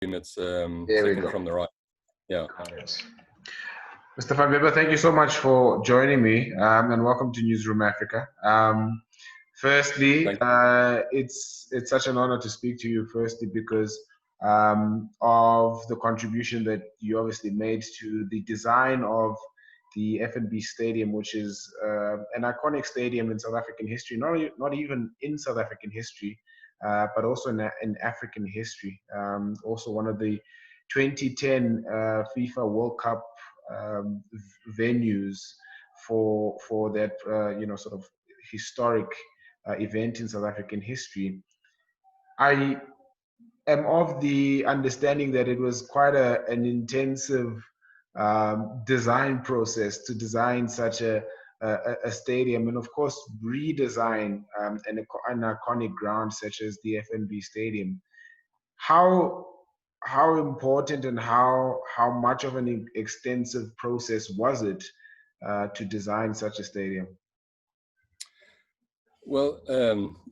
It's There we second go. from the right. Yeah. Yes. Mr. Van Bebber, thank you so much for joining me, and welcome to NewsRoom Africa. Firstly, it's such an honor to speak to you. Firstly, because of the contribution that you obviously made to the design of the FNB Stadium, which is an iconic stadium in South African history, not even in South African history, but also in African history. Also one of the 2010 FIFA World Cup venues for that sort of historic event in South African history. I am of the understanding that it was quite an intensive design process to design such a stadium, and of course redesign an iconic ground such as the FNB Stadium. How important and how much of an extensive process was it to design such a stadium? Well,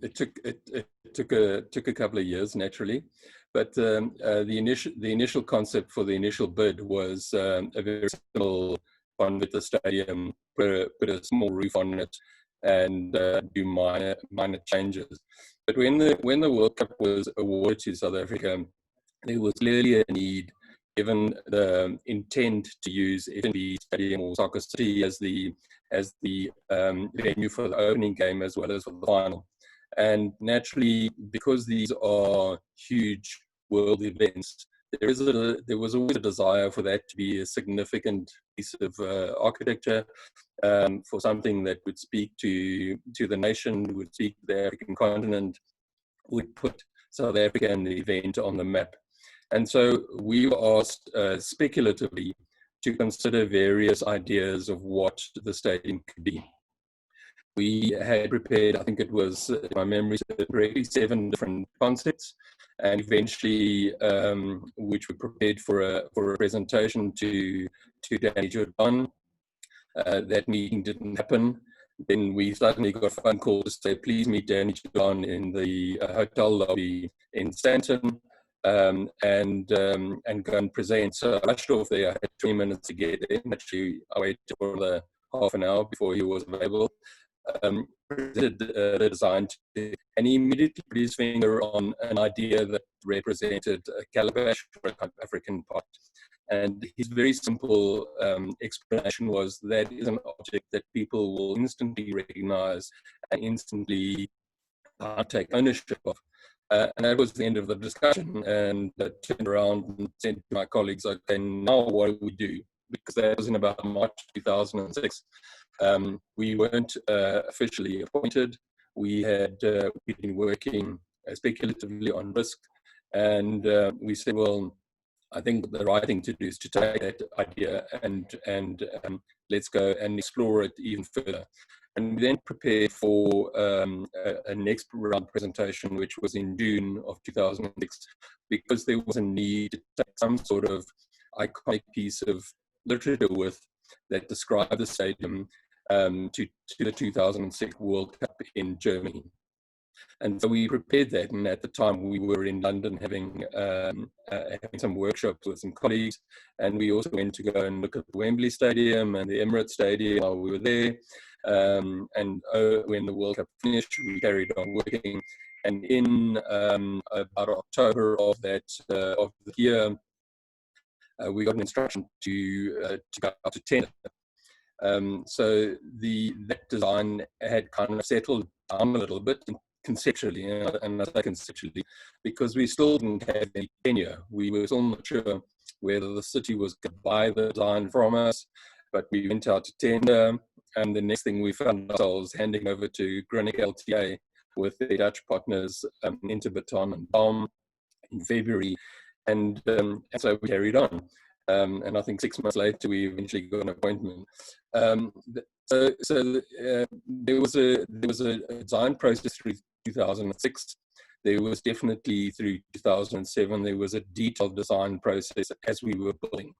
it took a couple of years, naturally, but the initial concept for the initial bid was a very simple one with the stadium, put a small roof on it, and do minor changes. But when the World Cup was awarded to South Africa, there was clearly a need, given the intent to use FNB Stadium or Soccer City as the venue for the opening game as well as for the final. And naturally, because these are huge world events, there was always a desire for that to be a significant piece of architecture, for something that would speak to the nation, would speak to the African continent, would put South Africa and the event on the map. And so we were asked speculatively to consider various ideas of what the stadium could be. We had prepared, I think it was, if my memory serves correctly, 7 different concepts, and eventually, which were prepared for a presentation to Danny Jordan. That meeting didn't happen. Then we suddenly got a phone call to say, please meet Danny Jordan in the hotel lobby in Stanton. And go and present. So I rushed off there. I had 20 minutes to get in. Actually, I waited for the half an hour before he was available. Presented the design to, and he immediately put his finger on an idea that represented a calabash, for an African pot. And his very simple explanation was that is an object that people will instantly recognize and instantly take ownership of. And that was the end of the discussion, and I turned around and said to my colleagues, okay, now what do we do? Because that was in about March 2006. We weren't officially appointed. We had been working speculatively on risk, and we said, well, I think the right thing to do is to take that idea and let's go and explore it even further. And we then prepared for a next round presentation, which was in June of 2006, because there was a need to take some sort of iconic piece of literature with that described the stadium to the 2006 World Cup in Germany. And so we prepared that, and at the time we were in London having some workshops with some colleagues, and we also went to go and look at the Wembley Stadium and the Emirates Stadium while we were there. When the World Cup finished, we carried on working, and in about October of the year, we got an instruction to go out to tender. So that design had kind of settled down a little bit conceptually, and I say conceptually, because we still didn't have any tenure. We were still not sure whether the city was going to buy the design from us, but we went out to tender, and the next thing we found ourselves handing over to Grunic LTA with their Dutch partners, Interbaton and Baum, in February, and so we carried on. And I think 6 months later, we eventually got an appointment. So there was a design process through 2006. There was definitely through 2007. There was a detailed design process as we were building,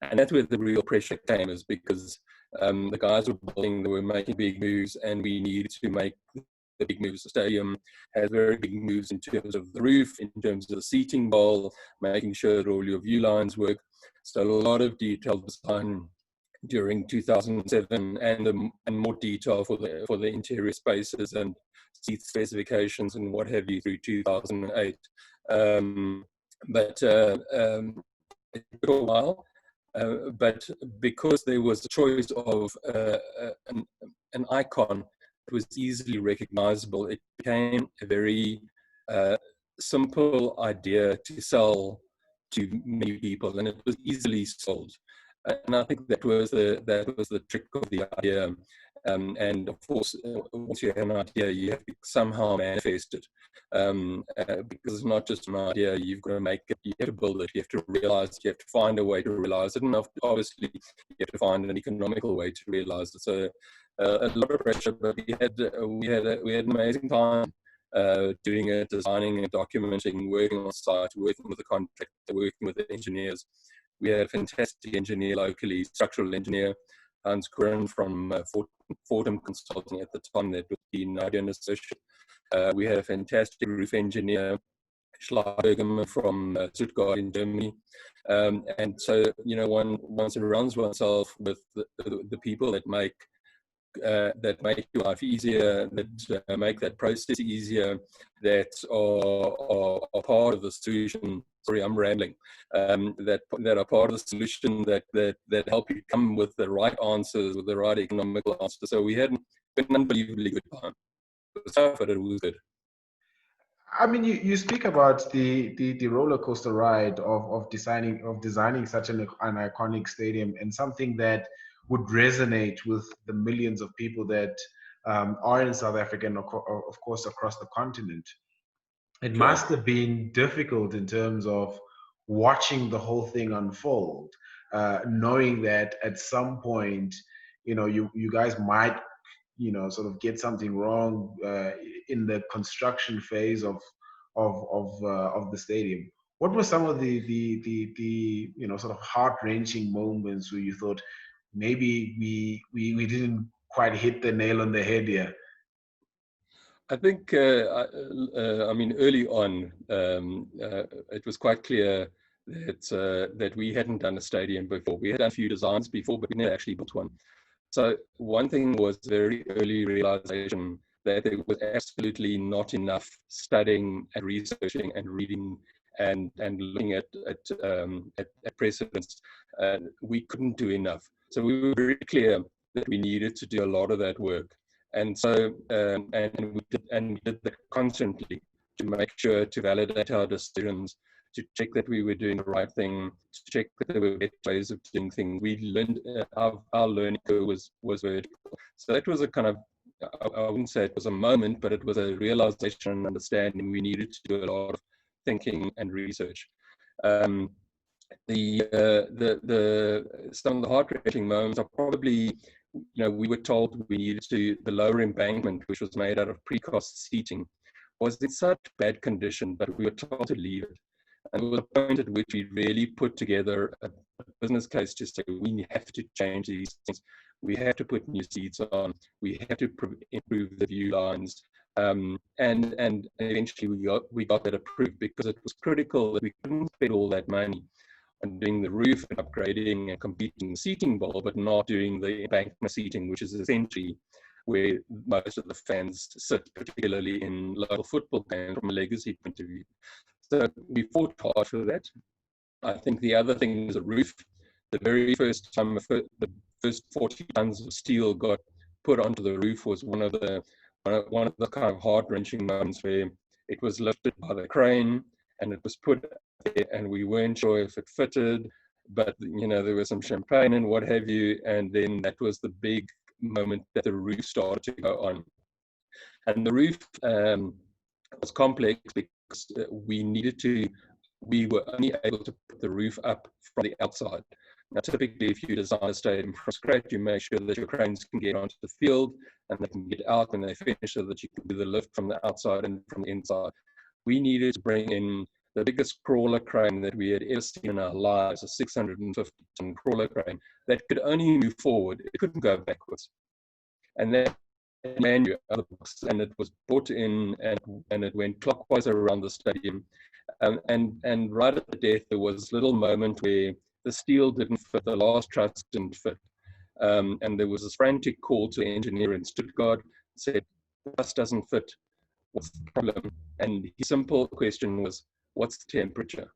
and that's where the real pressure came, is because the guys were building, they were making big moves, and we needed to make the big moves. The stadium has very big moves in terms of the roof, in terms of the seating bowl, making sure that all your view lines work. So a lot of detailed design during 2007, and more detail for the interior spaces and seat specifications and what have you through 2008. But it took a while. But because there was a choice of an icon that was easily recognizable, it became a very simple idea to sell to many people, and it was easily sold. And I think that was the trick of the idea. And of course, once you have an idea, you have to somehow manifest it. Because it's not just an idea, you've got to make it, you have to build it, you have to realize it, you have to find a way to realize it, and obviously you have to find an economical way to realize it. So a lot of pressure, but we had an amazing time doing it, designing and documenting, working on site, working with the contractor, working with the engineers. We had a fantastic engineer locally, structural engineer, Hans Kuren from Fordham Consulting at the time, that was the Nadian Associate. We had a fantastic roof engineer, Schlagberger from Stuttgart in Germany. And so, you know, one surrounds oneself with the people that make your life easier, that make that process easier, that are part of the solution. Sorry, I'm rambling. That are part of the solution, that help you come with the right answers, with the right economical answers. So we had an unbelievably good time. It was tough, but it was good. I mean, you speak about the roller coaster ride of designing such an iconic stadium, and something that would resonate with the millions of people that are in South Africa, and of course across the continent. It must have been difficult in terms of watching the whole thing unfold, knowing that at some point, you know, you guys might, you know, sort of get something wrong in the construction phase of the stadium. What were some of the you know, sort of heart-wrenching moments where you thought maybe we didn't quite hit the nail on the head here? I think, I mean, early on, it was quite clear that we hadn't done a stadium before. We had done a few designs before, but we never actually built one. So one thing was very early realization that there was absolutely not enough studying and researching and reading and looking at precedents. We couldn't do enough. So we were very clear that we needed to do a lot of that work. And so, and we did that constantly to make sure to validate our decisions, to check that we were doing the right thing, to check that there were better ways of doing things. We learned, our learning curve was vertical. So that was a kind of, I wouldn't say it was a moment, but it was a realization and understanding we needed to do a lot of thinking and research. Some of the heart-wrenching moments are probably, you know, we were told we needed to, the lower embankment, which was made out of precast seating, was in such bad condition, but we were told to leave it. And it was a point at which we really put together a business case to say we have to change these things. We have to put new seats on. We have to improve the view lines. And eventually we got that approved, because it was critical that we couldn't spend all that money on doing the roof and upgrading and completing the seating bowl, but not doing the embankment seating, which is essentially where most of the fans sit, particularly in local football games from a legacy point of view. So we fought hard for that. I think the other thing is the roof. The very first time the first 40 tons of steel got put onto the roof was one of the kind of heart-wrenching moments, where it was lifted by the crane and it was put there, and we weren't sure if it fitted, but you know, there was some champagne and what have you, and then that was the big moment that the roof started to go on. And the roof was complex because we were only able to put the roof up from the outside. Now, typically, if you design a stadium from scratch, you make sure that your cranes can get onto the field and they can get out when they finish, so that you can do the lift from the outside and from the inside. We needed to bring in the biggest crawler crane that we had ever seen in our lives, a 650-ton crawler crane that could only move forward. It couldn't go backwards. And that menu out of the box, and it was brought in, and it went clockwise around the stadium. And right at the death, there was this little moment where the steel didn't fit, the last truss didn't fit. And there was this frantic call to the engineer in Stuttgart, said, the truss doesn't fit, what's the problem? And his simple question was, what's the temperature?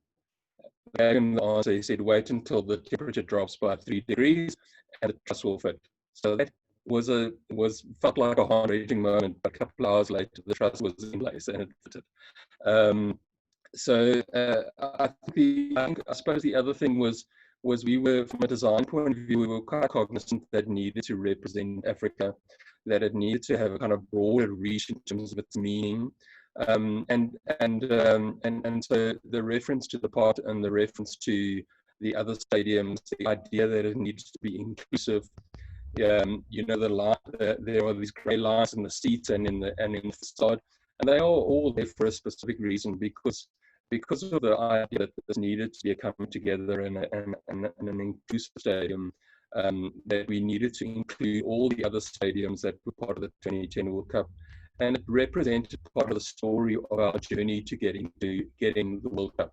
They gave him the answer. He said, wait until the temperature drops by 3 degrees and the truss will fit. So that felt like a heart-racing moment. But a couple of hours later, the truss was in place and it fitted. I suppose the other thing was we were, from a design point of view, we were quite cognizant that it needed to represent Africa, that it needed to have a kind of broader reach in terms of its meaning. And so the reference to the part and the reference to the other stadiums, the idea that it needs to be inclusive. You know, there are these grey lines in the seats and in the facade, and they are all there for a specific reason, because of the idea that this needed to be a coming together in an inclusive stadium, that we needed to include all the other stadiums that were part of the 2010 World Cup. And it represented part of the story of our journey to getting the World Cup.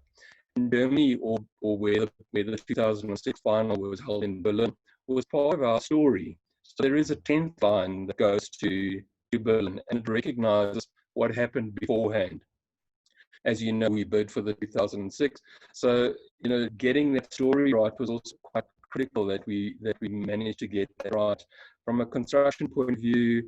In Germany, or where the 2006 final was held in Berlin, was part of our story. So there is a 10th line that goes to Berlin, and it recognizes what happened beforehand. As you know, we bid for the 2006. So, you know, getting that story right was also quite critical, that we managed to get that right. From a construction point of view,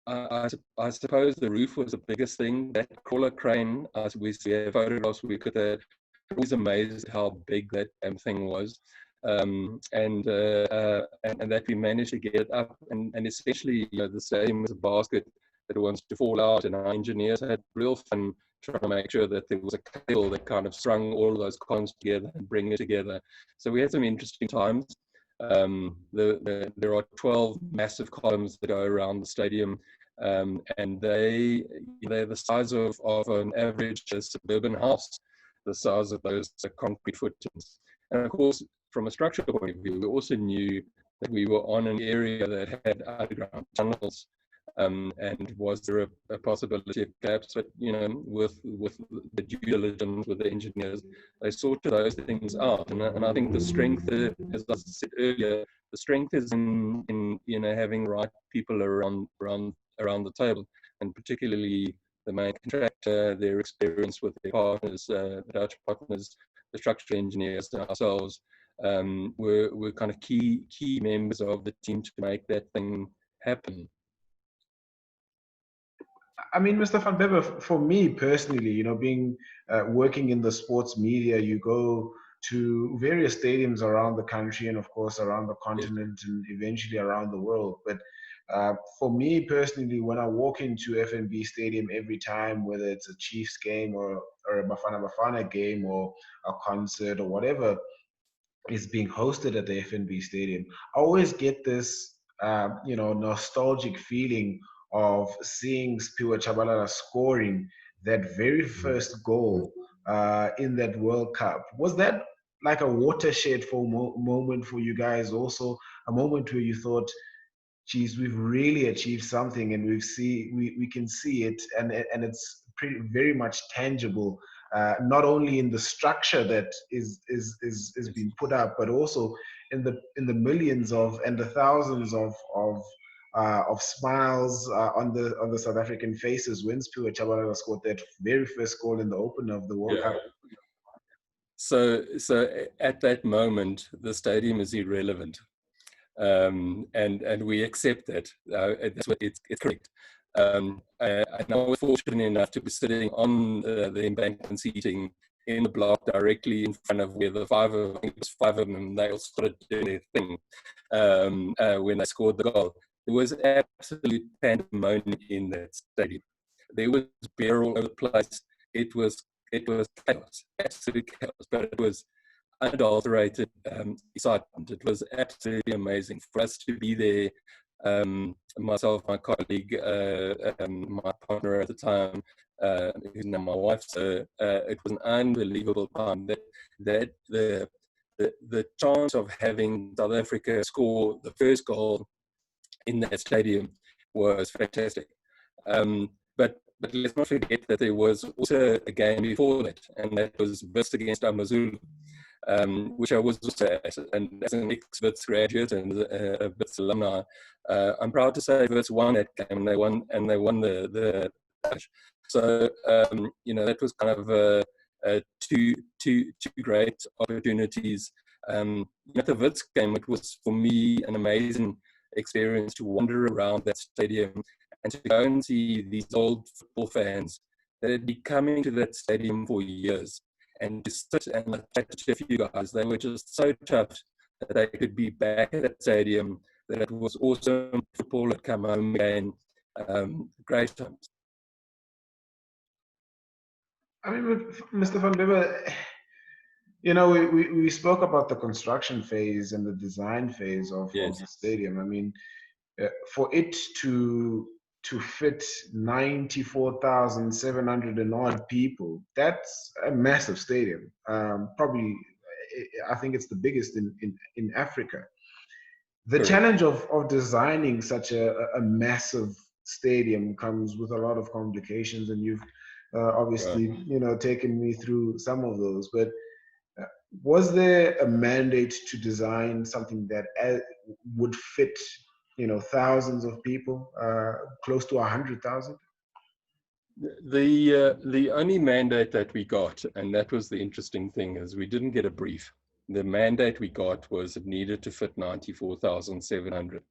I suppose the roof was the biggest thing. That crawler crane, as we see photographs, we could have always amazed how big that damn thing was. And that we managed to get it up, and essentially, you know, the stadium was a basket that wants to fall out, and our engineers had real fun trying to make sure that there was a cable that kind of strung all of those columns together and bring it together. So we had some interesting times. There are 12 massive columns that go around the stadium, and they're the size of an average suburban house, the size of those concrete footings. And of course, from a structural point of view, we also knew that we were on an area that had underground tunnels, and was there a possibility of collapse? But, you know, with the due diligence with the engineers, they sorted those things out. And I think the strength, as I said earlier, the strength is in you know, having the right people around the table, and particularly the main contractor, their experience with their partners, the Dutch partners, the structural engineers, and ourselves, were kind of key members of the team to make that thing happen. I mean, Mr. Van Bebber, for me personally, you know, being working in the sports media, you go to various stadiums around the country and, of course, around the continent, and eventually around the world. But for me personally, when I walk into FNB Stadium every time, whether it's a Chiefs game or a Bafana game or a concert or whatever is being hosted at the FNB Stadium, I always get this, you know, nostalgic feeling of seeing Sphiwe Tshabalala scoring that very first goal in that World Cup. Was that like a watershed moment for you guys? Also, a moment where you thought, geez, we've really achieved something, and we can see it, and it's very much tangible, not only in the structure that is being put up, but also in the millions of and the thousands of smiles on the South African faces when Sphiwe Tshabalala scored that very first goal in the opener of the World Cup. So at that moment, the stadium is irrelevant. And we accept that. That's what it's correct. And I was fortunate enough to be sitting on the embankment seating in the block directly in front of where the five of them, they all started doing their thing when they scored the goal. There was absolute pandemonium in that stadium. There was beer all over the place. It was chaos, absolute chaos, but it was unadulterated excitement. It was absolutely amazing for us to be there. Myself, my colleague, my partner at the time, who's now my wife. So it was an unbelievable time. That the chance of having South Africa score the first goal in that stadium was fantastic. But let's not forget that there was also a game before that, and that was Wits against Amazulu, which I was also at. And as an ex-Wits graduate and a Wits alumni, I'm proud to say Wits won that game, and they won the so that was kind of two great opportunities. At the Wits game, it was for me an amazing experience to wander around that stadium and to go and see these old football fans that had been coming to that stadium for years, and to sit and chat to a few guys. They were just so tough that they could be back at that stadium, that it was awesome. Football had come home again. Great times. I mean, Mr. van Bebber, we spoke about the construction phase and the design phase of the stadium. I mean, for it to fit 94,700 and odd people, that's a massive stadium. Probably, I think it's the biggest in Africa. The challenge of designing such a massive stadium comes with a lot of complications, and you've obviously taken me through some of those. But was there a mandate to design something that would fit thousands of people, close to 100,000? The only mandate that we got, and that was the interesting thing, is we didn't get a brief. The mandate we got was it needed to fit 94,700.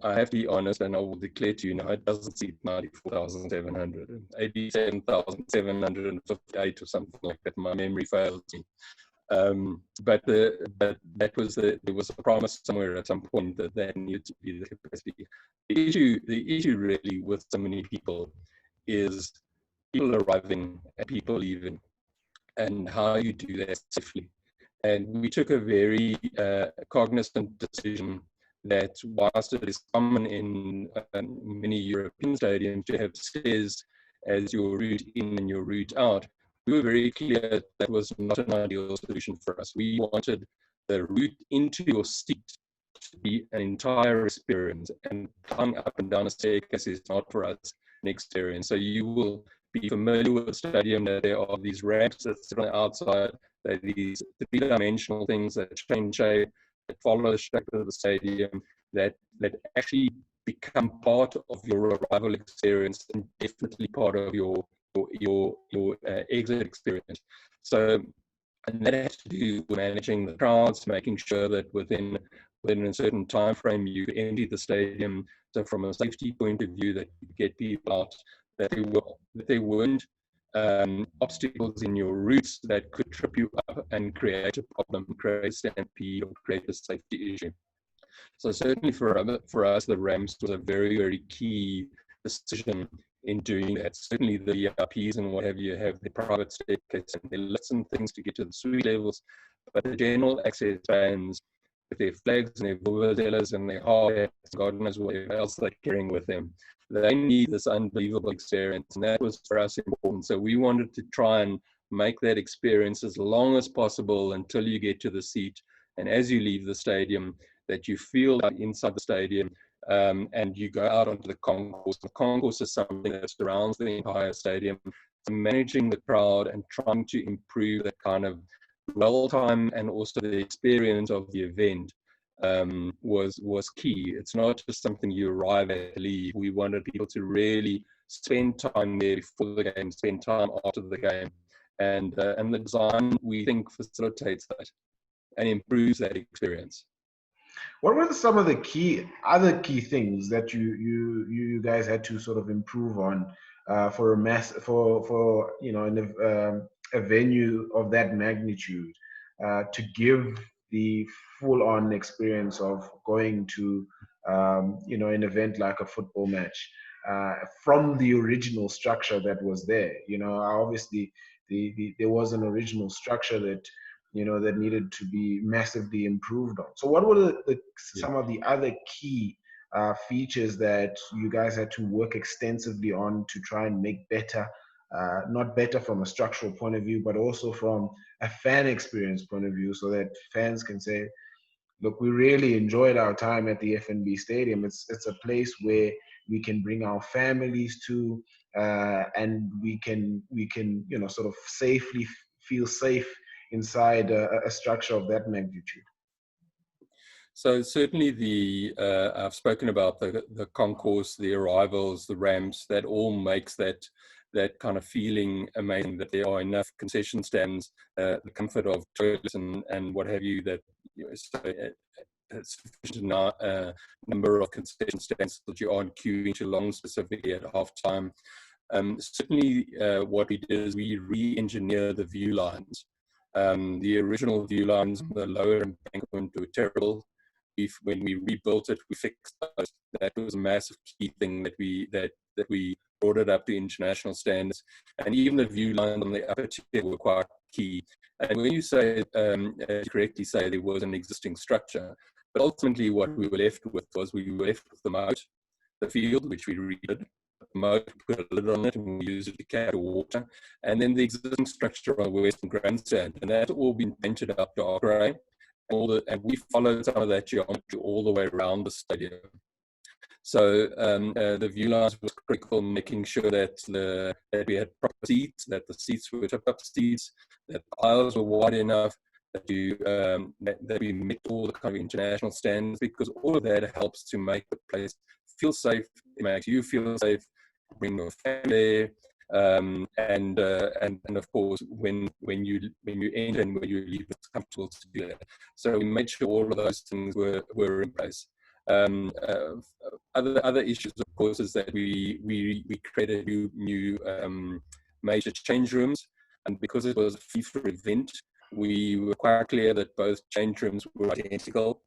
I have to be honest, and I will declare to you now, it doesn't seat 94,700, 87,758 or something like that. My memory fails me. But there was a promise somewhere at some point that there needed to be the capacity. The issue really with so many people is people arriving and people leaving, and how you do that safely. And we took a very cognizant decision that whilst it is common in many European stadiums to have stairs as your route in and your route out, we were very clear that was not an ideal solution for us. We wanted the route into your seat to be an entire experience, and climbing up and down a staircase is not for us an experience. So you will be familiar with the stadium, that there are these ramps that sit on the outside, there are these three-dimensional things that change shape, that follow the shape of the stadium, that actually become part of your arrival experience and definitely part of your exit experience. So, and that has to do with managing the crowds, making sure that within a certain time frame you empty the stadium. So from a safety point of view, that you get people out, that there weren't obstacles in your routes that could trip you up and create a problem, create a stampede, or create a safety issue. So certainly for us, the ramps was a very, very key decision in doing that. Certainly the VIPs and what have you have the private staircase and they lifts and things to get to the suite levels, but the general access fans with their flags and their vuvuzelas and their hard hats, God knows whatever else they're carrying with them, they need this unbelievable experience, and that was for us important. So we wanted to try and make that experience as long as possible until you get to the seat, and as you leave the stadium, that you feel like inside the stadium, and you go out onto the concourse. The concourse is something that surrounds the entire stadium. So managing the crowd and trying to improve that kind of dwell time and also the experience of the event was key. It's not just something you arrive at and leave. We wanted people to really spend time there before the game, spend time after the game, and the design, we think, facilitates that and improves that experience. What were some of the other key things that you guys had to sort of improve on for a venue of that magnitude to give the full-on experience of going to an event like a football match from the original structure that was there? Obviously there was an original structure that that needed to be massively improved on. So what were some of the other key features that you guys had to work extensively on to try and make better, not better from a structural point of view, but also from a fan experience point of view, so that fans can say, look, we really enjoyed our time at the FNB Stadium. It's a place where we can bring our families to, and we can sort of safely feel safe inside a structure of that magnitude. So certainly I've spoken about the concourse, the arrivals, the ramps, that all makes that kind of feeling amazing, that there are enough concession stands, the comfort of toilets and what have you, that so a sufficient number of concession stands that you aren't queuing too long, specifically at halftime. Certainly what we did is we re-engineered the view lines. The original view lines on the lower embankment were terrible. When we rebuilt it, we fixed those. That was a massive key thing that we brought it up to international standards. And even the view lines on the upper tier were quite key. And when you say, as you correctly say, there was an existing structure, but ultimately what we were left with was the moat, the field, which we redid. The moat, put a lid on it, and we used it to capture water. And then the existing structure on the western grandstand, and that's all been painted up dark grey. And we followed some of that geometry all the way around the stadium. So the view lines was critical, making sure that we had proper seats, that the seats were tip-up seats, that the aisles were wide enough, that we met all the kind of international standards, because all of that helps to make the place feel safe. It makes you feel safe, bring your family there. And of course, when you enter and when you leave, it's comfortable to do that. So we made sure all of those things were in place. Other issues, of course, is that we created new major change rooms, and because it was a FIFA event, we were quite clear that both change rooms were identical.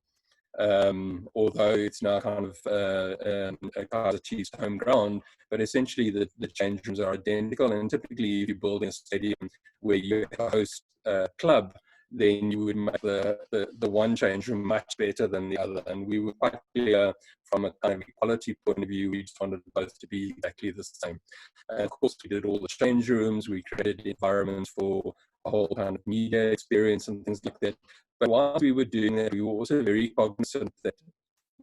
Although it's now kind of Kaizer Chiefs home ground, but essentially the change rooms are identical. And typically, if you build in a stadium where you host a club, then you would make the one change room much better than the other. And we were quite clear from a kind of equality point of view, we just wanted both to be exactly the same. And of course, we did all the change rooms, we created environments for a whole kind of media experience and things like that. But while we were doing that, we were also very cognizant that,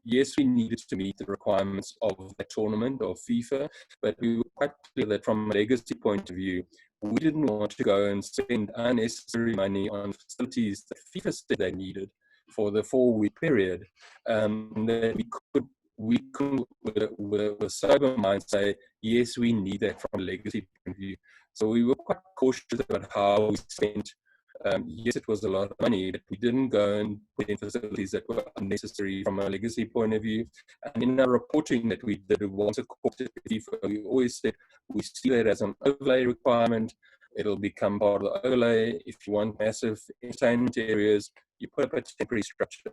yes, we needed to meet the requirements of the tournament of FIFA, but we were quite clear that from a legacy point of view, we didn't want to go and spend unnecessary money on facilities that FIFA said they needed for the 4-week period. That we could, with a sober mind, say, yes, we need that from a legacy point of view. So we were quite cautious about how we spent. Yes, it was a lot of money, but we didn't go and put in facilities that were unnecessary from a legacy point of view. And in our reporting that we did once a quarter, we always said we see that as an overlay requirement. It'll become part of the overlay. If you want massive entertainment areas, you put up a temporary structure,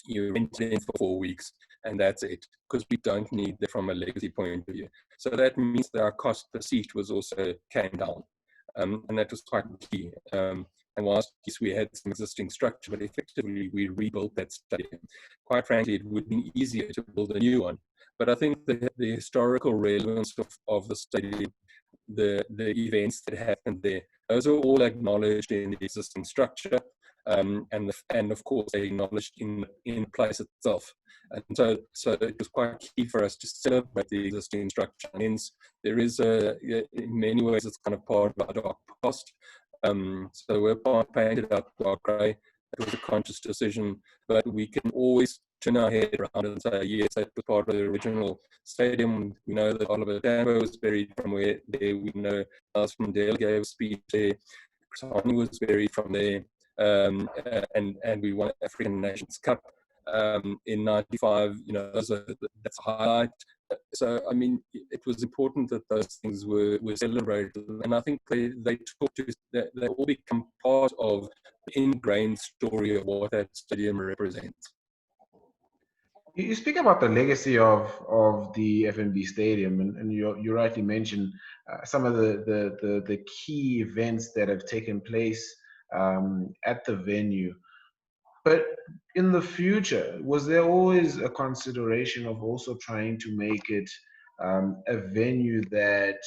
you rent it in for 4 weeks, and that's it, because we don't need that from a legacy point of view. So that means that our cost per seat was also came down, and that was quite key. And whilst we had some existing structure, but effectively we rebuilt that stadium. Quite frankly, it would have been easier to build a new one. But I think the historical relevance of the stadium, the events that happened there, those are all acknowledged in the existing structure, and of course they acknowledged in the place itself. And so it was quite key for us to celebrate the existing structure. And hence, there is in many ways it's kind of part of our dark past. So we're painted up dark grey. It was a conscious decision, but we can always turn our head around and say, yes, that was part of the original stadium. We know that Oliver Tambo was buried from there. We know Nelson Mandela gave a speech there. Chris Hani was buried from there. And we won African Nations Cup in '95. That's a highlight. So, I mean, it was important that those things were celebrated, and I think they talk to they all become part of the ingrained story of what that stadium represents. You speak about the legacy of the FNB Stadium, and you rightly mentioned some of the key events that have taken place at the venue. But in the future, was there always a consideration of also trying to make it a venue that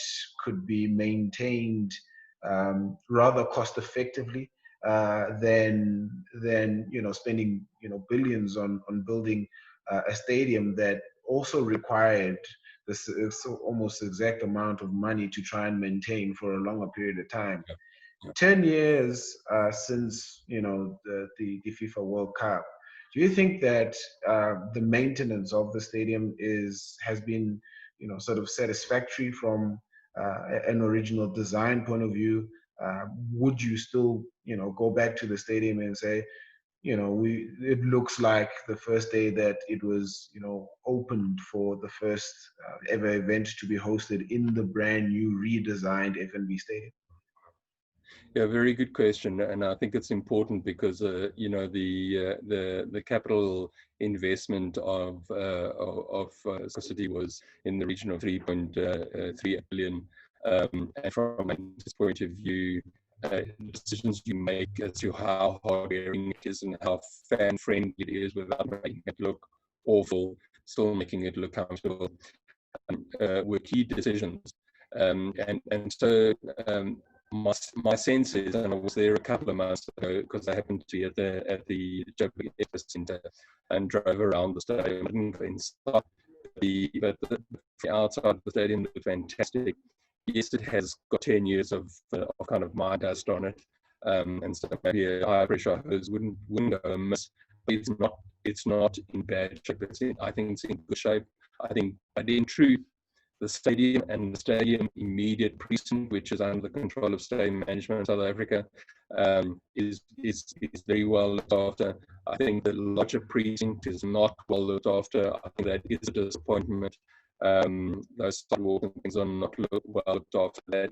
could be maintained rather cost effectively than spending billions on building a stadium that also required this is almost exact amount of money to try and maintain for a longer period of time. Yeah. Yeah. 10 years since the FIFA World Cup. Do you think that the maintenance of the stadium has been sort of satisfactory from an original design point of view? Would you still go back to the stadium and say, it looks like the first day that it was opened for the first ever event to be hosted in the brand new redesigned FNB stadium? Yeah, very good question, and I think it's important because the capital investment of City was in the region of 3.3 billion, and from this point of view, decisions you make as to how hard wearing it is and how fan friendly it is without making it look awful, still making it look comfortable, were key decisions, and so. My sense is, and I was there a couple of months ago because I happened to be at the Joburg Air Centre and drove around the stadium. I didn't go inside, but the outside the stadium looked fantastic. Yes, it has got 10 years of kind of mine dust on it, and so maybe a high pressure hose wouldn't go amiss. It's not in bad shape. I think it's in good shape. I think, but in truth, the stadium and the stadium immediate precinct, which is under the control of Stadium Management in South Africa, is very well looked after. I think the larger precinct is not well looked after. I think that is a disappointment. Those sidewalks and things are not well looked after. That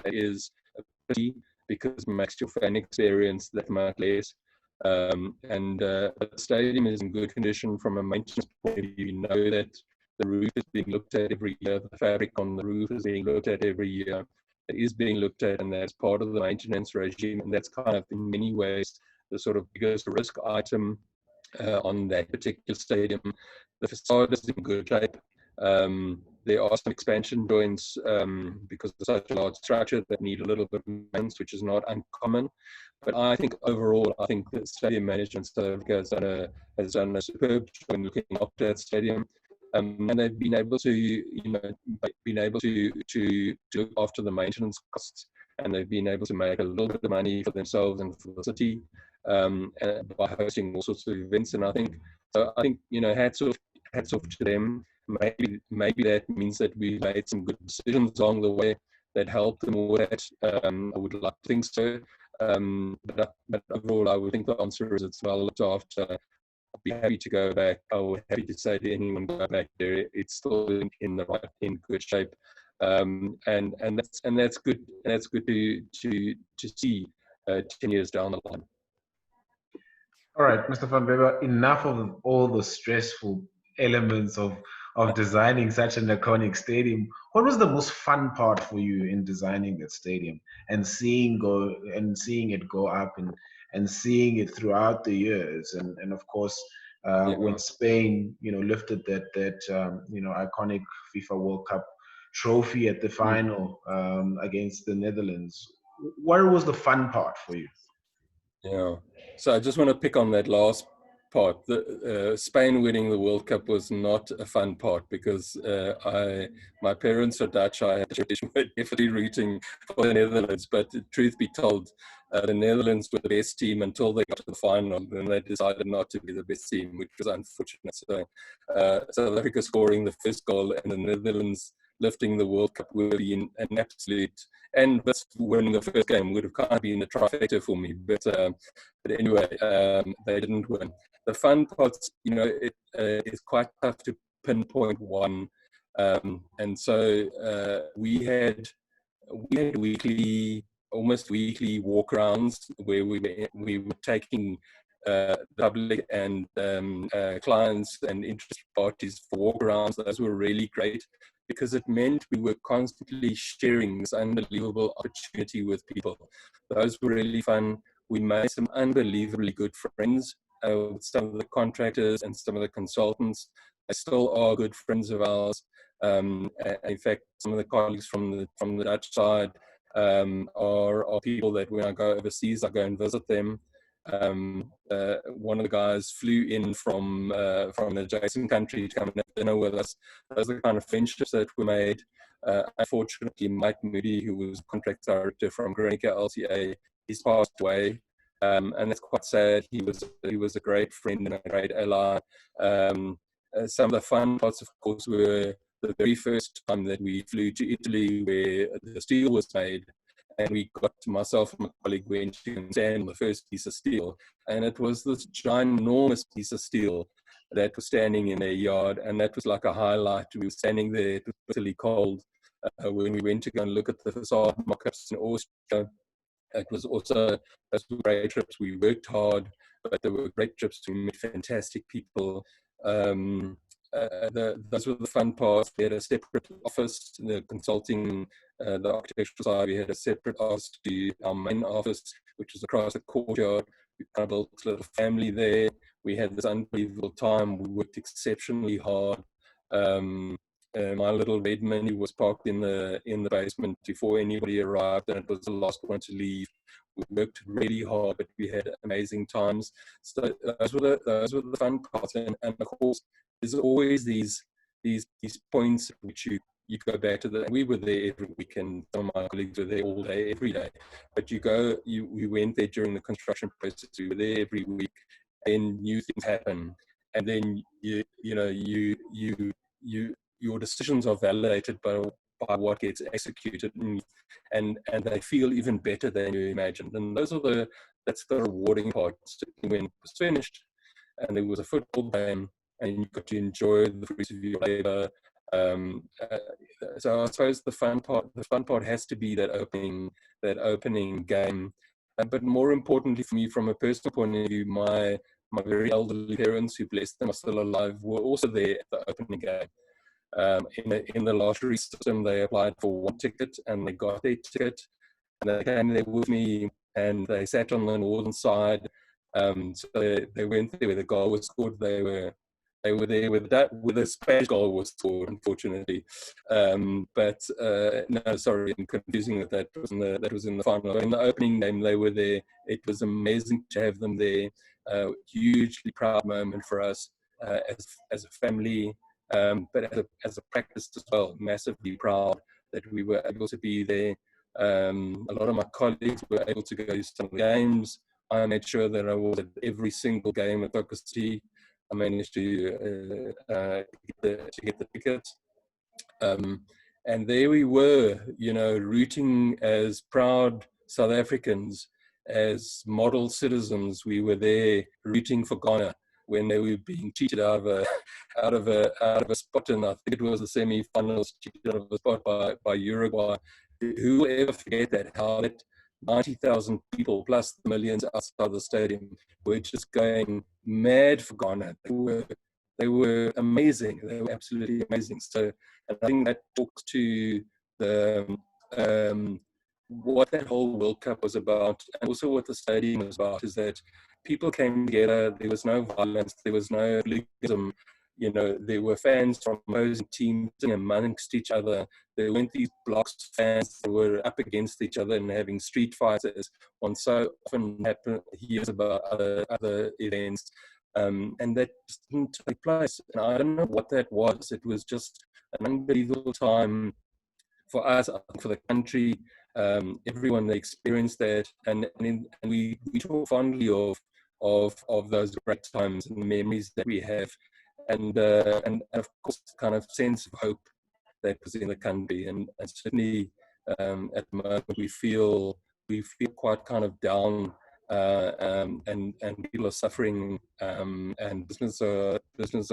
is a pity because it makes your fan experience that much less. The stadium is in good condition from a maintenance point of view. You know that the roof is being looked at every year. The fabric on the roof is being looked at every year. It is being looked at, and that's part of the maintenance regime. And that's kind of, in many ways, the sort of biggest risk item on that particular stadium. The facade is in good shape. There are some expansion joints because it's such a large structure that need a little bit of maintenance, which is not uncommon. But I think overall, I think the Stadium Management South Africa has done a superb job in looking after that stadium. And they've been able to, to look after the maintenance costs, and they've been able to make a little bit of money for themselves and for the city by hosting all sorts of events. And I think, hats off to them. Maybe that means that we made some good decisions along the way that helped them with that. I would like to think so. But overall, I would think the answer is it's well looked after. I'd be happy to go back. I would be happy to say to anyone go back there. It's still in good shape, and that's good. That's good to see 10 years down the line. All right, Mr. van Bebber. Enough of all the stressful elements of designing such an iconic stadium. What was the most fun part for you in designing that stadium and seeing it go up and seeing it throughout the years, and of course when Spain lifted that iconic FIFA World Cup trophy at the final against the Netherlands? What was the fun part for you? Yeah, so I just want to pick on that last part. The Spain winning the World Cup was not a fun part because my parents are Dutch. I were definitely rooting for the Netherlands, but truth be told, the Netherlands were the best team until they got to the final, and they decided not to be the best team, which was unfortunate. So South Africa scoring the first goal and the Netherlands lifting the World Cup would be an absolute, and this winning the first game would have kind of been a trifecta for me. But anyway, they didn't win. The fun parts, it's quite tough to pinpoint one, and so we had almost weekly walk-arounds where we were taking the public and clients and interested parties for walk-arounds. Those were really great because it meant we were constantly sharing this unbelievable opportunity with people. Those were really fun. We made some unbelievably good friends with some of the contractors and some of the consultants. They still are good friends of ours. In fact, some of the colleagues from the Dutch side are people that when I go overseas, I go and visit them. One of the guys flew in from an adjacent country to come and have dinner with us. Those are the kind of friendships that were made. Unfortunately, Mike Moody, who was contract director from Granica LTA, he's passed away, and that's quite sad. He was a great friend and a great ally. Some of the fun parts, of course, were the very first time that we flew to Italy, where the steel was made, and we got, myself and my colleague went to stand on the first piece of steel, and it was this ginormous piece of steel that was standing in a yard, and that was like a highlight. We were standing there, it was bitterly cold. When we went to go and look at the facade mock-ups in Austria, it was also, those were great trips. We worked hard, but there were great trips. We met fantastic people. Those were the fun parts. We had a separate office, the consulting, the architectural side. We had a separate office to our main office, which was across the courtyard. We kind of built a little family there. We had this unbelievable time. We worked exceptionally hard. My little red Mini was parked in the basement before anybody arrived, and it was the last one to leave. We worked really hard, but we had amazing times. So those were the fun parts, and of course, there's always these points which you go back to. We were there every weekend. Some of my colleagues were there all day, every day. But we went there during the construction process. We were there every week, and new things happen, and then your decisions are validated by what gets executed, and they feel even better than you imagined. And that's the rewarding part. When it was finished and there was a football game and you got to enjoy the fruits of your labor. So I suppose the fun part has to be that opening game. But more importantly for me, from a personal point of view, my very elderly parents, who bless them are still alive, were also there at the opening game. In the lottery system, they applied for one ticket and they got their ticket, and they came there with me, and they sat on the northern side. So they went there where the goal was scored. They were there with the Spanish goal was scored, unfortunately. But no, sorry, I'm confusing that. That was in the final. In the opening game, they were there. It was amazing to have them there. Hugely proud moment for us as a family. But as a practice as well, massively proud that we were able to be there. A lot of my colleagues were able to go to some games. I made sure that I was at every single game at Boogertman. I managed to get the ticket. And there we were, rooting as proud South Africans, as model citizens. We were there rooting for Ghana when they were being cheated out of a spot, and I think it was the semi-finals, cheated out of a spot by Uruguay. Who will ever forget that? How that 90,000 people plus the millions outside the stadium were just going mad for Ghana. They were amazing. They were absolutely amazing. So, and I think that talks to what that whole World Cup was about, and also what the stadium was about, is that people came together. There was no violence. There was no hooliganism. There were fans from opposing teams amongst each other. There weren't these blocks fans that were up against each other and having street fights, as one so often hears about other events. And that just didn't take place. And I don't know what that was. It was just an unbelievable time for us, for the country. Everyone that experienced that, and we talk fondly of those great times and the memories that we have, and of course, kind of sense of hope that was in the country, and certainly at the moment we feel quite kind of down, and people are suffering, and business are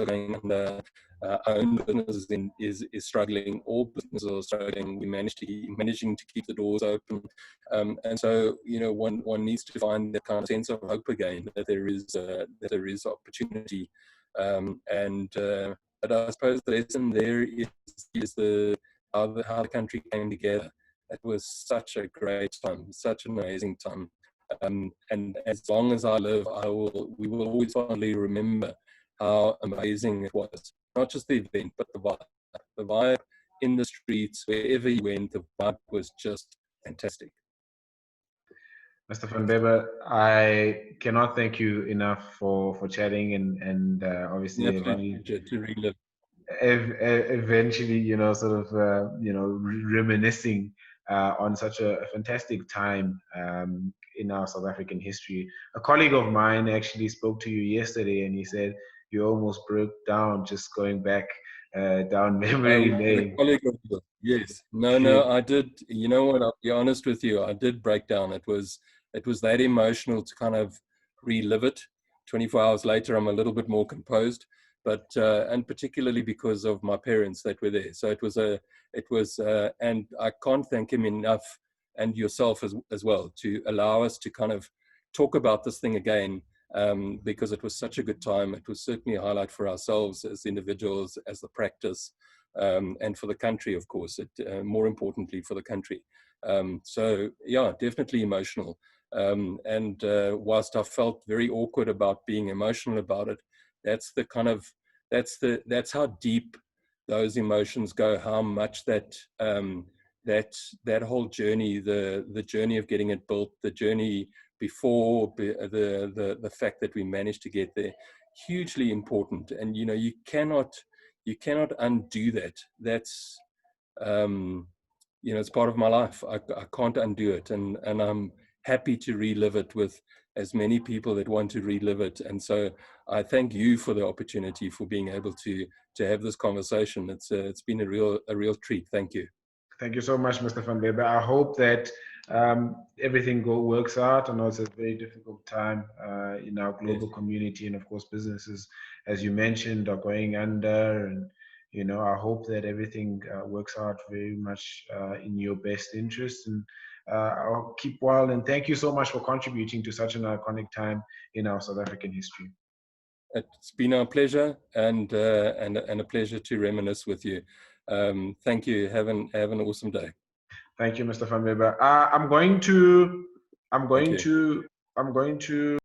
going under. Our own business is struggling. All businesses are struggling. We're managing to keep the doors open, and so one needs to find that kind of sense of hope again, that there is opportunity, but I suppose the lesson there is how the country came together. It was such a great time, such an amazing time. And as long as I live, we will always fondly remember how amazing it was. Not just the event, but the vibe. The vibe in the streets, wherever you went, the vibe was just fantastic. Mr. Van Bebber, I cannot thank you enough for chatting and An obviously absolute pleasure to relive. eventually, sort of, reminiscing on such a fantastic time in our South African history. A colleague of mine actually spoke to you yesterday, and he said you almost broke down just going back down memory With a lane. colleague of yours. Yes. No, I did. You know what? I'll be honest with you. I did break down. It was that emotional to kind of relive it. 24 hours later, I'm a little bit more composed, but and particularly because of my parents that were there. So and I can't thank him enough, and yourself as well, to allow us to kind of talk about this thing again. Because it was such a good time. It was certainly a highlight for ourselves as individuals, as the practice, and for the country, of course, more importantly for the country. So yeah, definitely emotional. And whilst I felt very awkward about being emotional about it, that's the kind of, that's how deep those emotions go, how much that whole journey, the journey of getting it built, the journey before the fact that we managed to get there, hugely important. And you cannot undo that. That's it's part of my life. I can't undo it, and I'm happy to relive it with as many people that want to relive it. And so I thank you for the opportunity, for being able to have this conversation. It's been a real treat. Thank you. Thank you so much, Mr. Van Bebber. I hope that everything works out. I know it's a very difficult time in our Yes. global community, and of course, businesses, as you mentioned, are going under. And I hope that everything works out very much in your best interest. And I'll keep well. And thank you so much for contributing to such an iconic time in our South African history. It's been our pleasure, and a pleasure to reminisce with you. Thank you. Have an awesome day. Thank you, Mr. Van Weber. I'm going to, I'm Thank going you. to, I'm going to